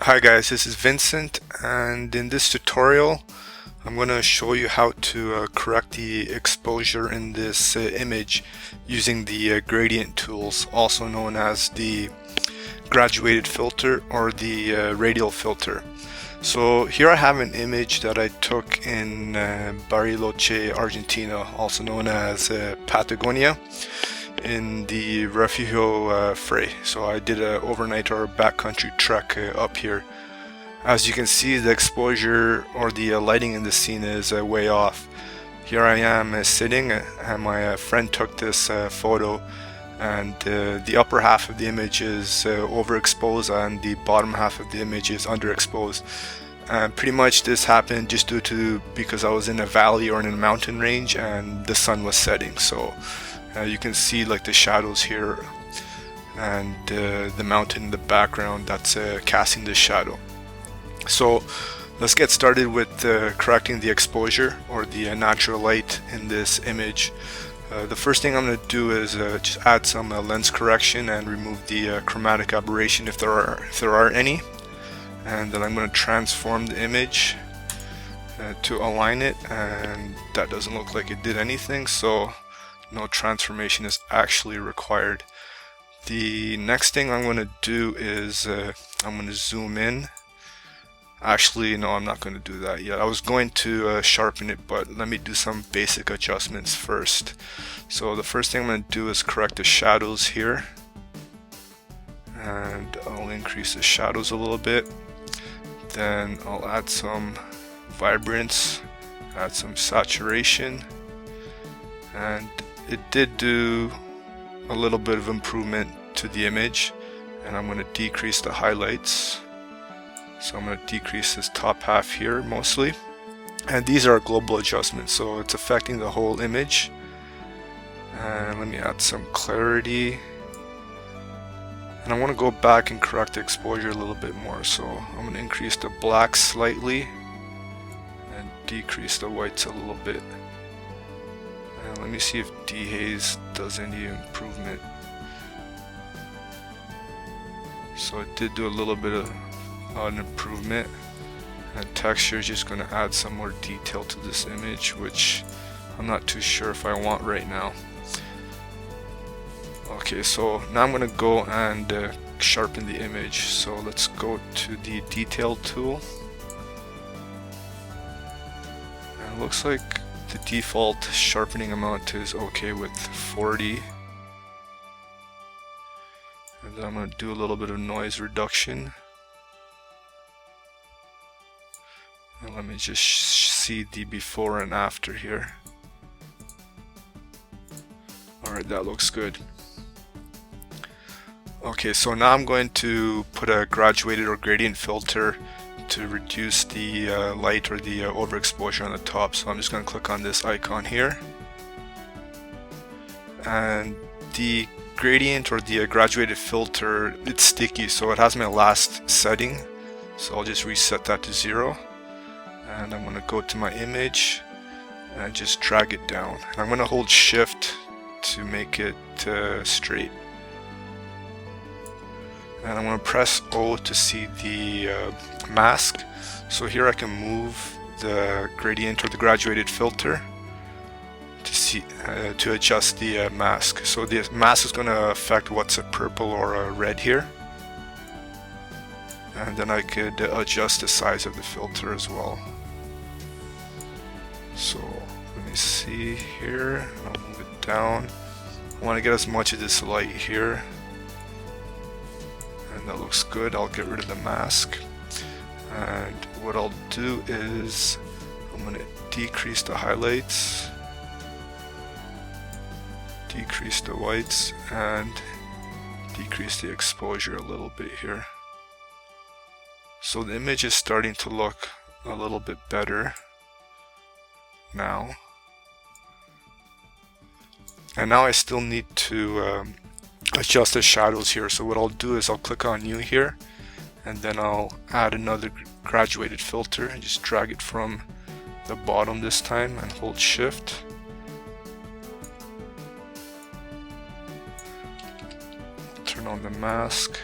Hi guys, this is Vincent, and in this tutorial I'm going to show you how to correct the exposure in this image using the gradient tools, also known as the graduated filter or the radial filter. So here I have an image that I took in Bariloche, Argentina, also known as Patagonia, in the Refugio Frey. So I did an overnight or backcountry trek up here. As you can see, the exposure or the lighting in the scene is way off. Here I am sitting, and my friend took this photo, and the upper half of the image is overexposed and the bottom half of the image is underexposed. Pretty much this happened just because I was in a valley or in a mountain range and the sun was setting. So you can see like the shadows here and the mountain in the background that's casting the shadow. So let's get started with correcting the exposure or the natural light in this image. The first thing I'm going to do is just add some lens correction and remove the chromatic aberration if there are any. And then I'm going to transform the image to align it, and that doesn't look like it did anything, so no transformation is actually required. The next thing I'm going to do is I'm going to zoom in. Actually, no, I'm not going to do that yet. I was going to sharpen it, but let me do some basic adjustments first. So the first thing I'm going to do is correct the shadows here, and I'll increase the shadows a little bit. Then I'll add some vibrance, add some saturation, and it did do a little bit of improvement to the image. And I'm going to decrease the highlights. So I'm going to decrease this top half here mostly. And these are global adjustments, so it's affecting the whole image. And let me add some clarity. And I want to go back and correct the exposure a little bit more. So I'm going to increase the black slightly and decrease the whites a little bit. And let me see if dehaze does any improvement. So it did do a little bit of an improvement. And texture is just going to add some more detail to this image, which I'm not too sure if I want right now. Okay, so now I'm going to go and sharpen the image. So let's go to the detail tool. And it looks like the default sharpening amount is okay with 40. And then I'm going to do a little bit of noise reduction. And let me just see the before and after here. Alright, that looks good. Okay, so now I'm going to put a graduated or gradient filter to reduce the light or the overexposure on the top. So I'm just going to click on this icon here. And the gradient or the graduated filter, it's sticky, so it has my last setting. So I'll just reset that to 0. And I'm going to go to my image and just drag it down. And I'm going to hold shift to make it straight. And I'm going to press O to see the mask. So here I can move the gradient or the graduated filter to adjust the mask. So the mask is going to affect what's a purple or a red here. And then I could adjust the size of the filter as well. So let me see here. I'll move it down. I want to get as much of this light here. And that looks good. I'll get rid of the mask. And what I'll do is I'm going to decrease the highlights, decrease the whites, and decrease the exposure a little bit here. So the image is starting to look a little bit better now. And now I still need to adjust the shadows here. So what I'll do is I'll click on new here, and then I'll add another graduated filter and just drag it from the bottom this time and hold shift. Turn on the mask,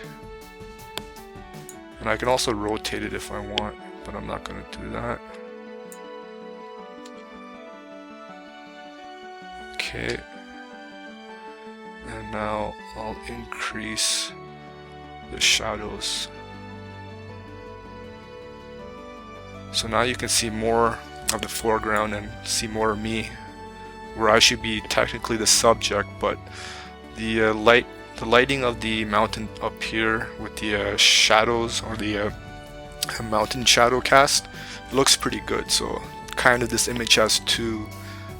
And I can also rotate it if I want, but I'm not going to do that. Okay. And now I'll increase the shadows. So now you can see more of the foreground and see more of me, where I should be technically the subject, but the lighting of the mountain up here with the shadows, or the mountain shadow cast, looks pretty good. So kind of this image has two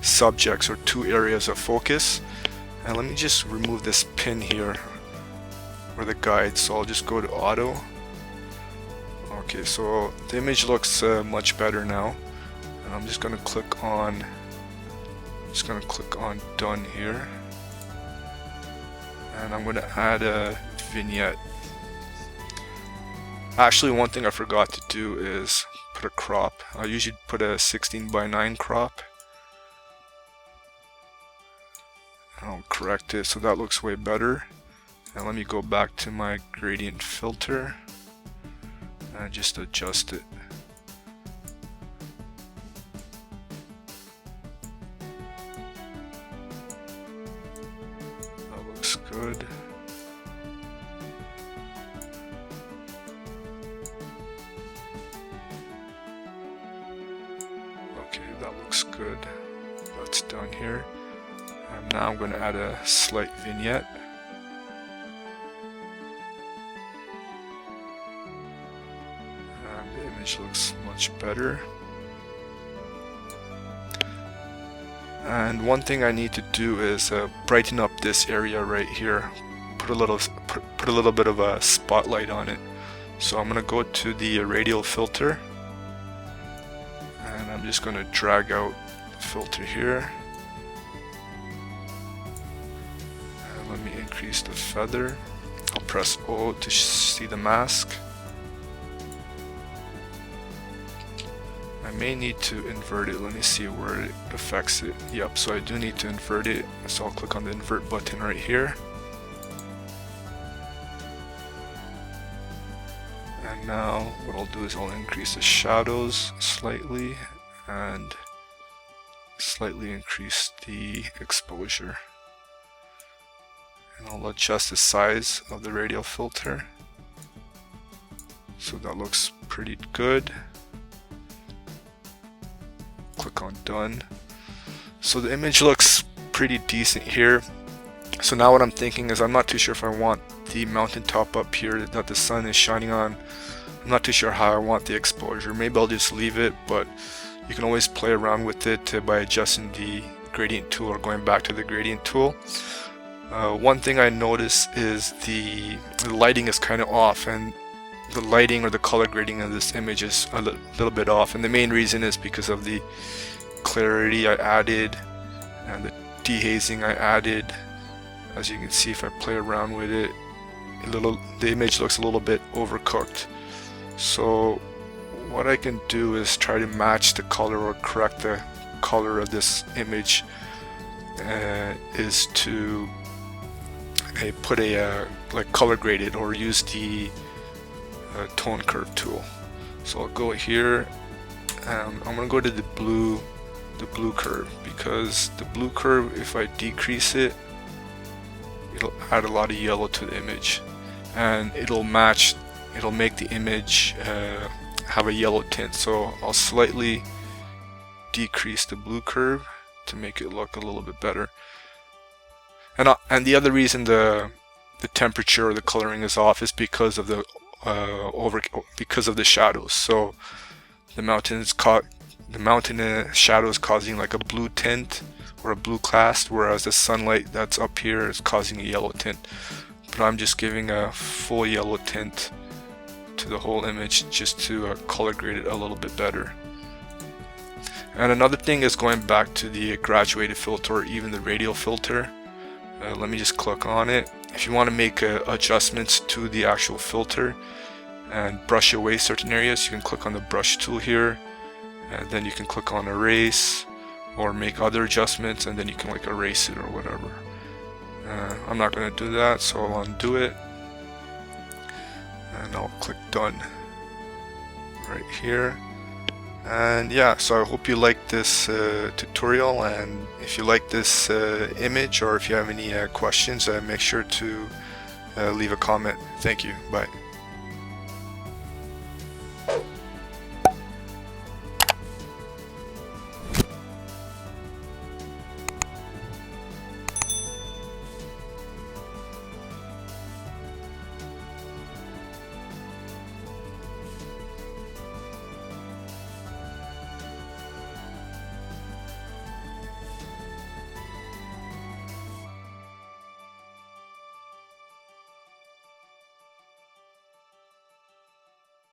subjects or two areas of focus. And let me just remove this pin here or the guide, so I'll just go to auto. Okay, so the image looks much better now, and I'm just going to click on done here, and I'm going to add a vignette. Actually, one thing I forgot to do is put a crop. I usually put a 16:9 crop. I'll correct it so that looks way better. And let me go back to my gradient filter and just adjust it. That looks good. Okay, that looks good. That's done here. And now I'm going to add a slight vignette. And the image looks much better. And one thing I need to do is brighten up this area right here. Put a little bit of a spotlight on it. So I'm going to go to the radial filter, and I'm just going to drag out the filter here. Let me increase the feather. I'll press O to see the mask. I may need to invert it. Let me see where it affects it. Yep, so I do need to invert it. So I'll click on the invert button right here. And now what I'll do is I'll increase the shadows slightly and slightly increase the exposure. And I'll adjust the size of the radial filter, so that looks pretty good. Click on done. So the image looks pretty decent here. So now what I'm thinking is, I'm not too sure if I want the mountaintop up here that the sun is shining on. I'm not too sure how I want the exposure. Maybe I'll just leave it, but you can always play around with it by adjusting the gradient tool or going back to the gradient tool. One thing I notice is the lighting is kind of off, and the lighting or the color grading of this image is a little bit off, and the main reason is because of the clarity I added and the dehazing I added. As you can see, if I play around with it, the image looks a little bit overcooked. So what I can do is try to match the color or correct the color of this image, is to put a like color graded or use the tone curve tool. So I'll go here and I'm gonna go to the blue curve, because the blue curve, if I decrease it, it'll add a lot of yellow to the image, and it'll make the image have a yellow tint. So I'll slightly decrease the blue curve to make it look a little bit better. And the other reason the temperature or the coloring is off is because of the shadows. So the mountain shadow is causing like a blue tint or a blue cast, whereas the sunlight that's up here is causing a yellow tint. But I'm just giving a full yellow tint to the whole image just to color grade it a little bit better. And another thing is going back to the graduated filter or even the radial filter. Let me just click on it. If you want to make adjustments to the actual filter and brush away certain areas, you can click on the brush tool here, and then you can click on erase or make other adjustments, and then you can like erase it or whatever. I'm not going to do that, so I'll undo it. and I'll click done right here. And yeah, so I hope you liked this tutorial, and if you like this image, or if you have any questions, make sure to leave a comment. Thank you. Bye.